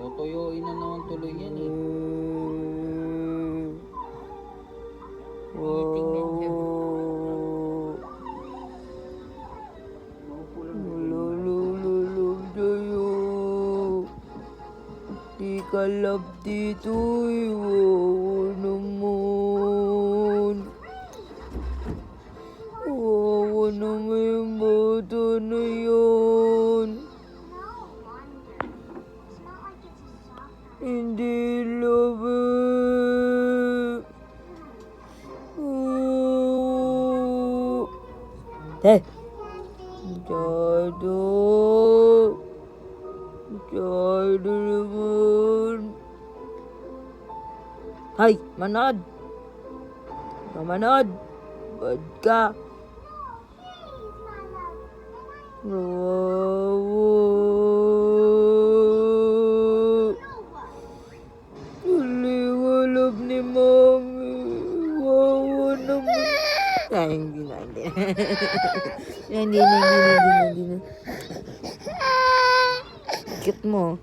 Tutuyuin na naman tuloy yan eh. Tinitingnan niya. Lulululog sa'yo. Di ka love dito eh. Wow naman. Wow naman yung bata na yun. Hindi love it. Masyado. Masyado naman. Hay, manod. Manod. Bad ka. Wow. Liwalab ni Mami. Wow naman. Ay, hindi na. Hindi na. Cute mo.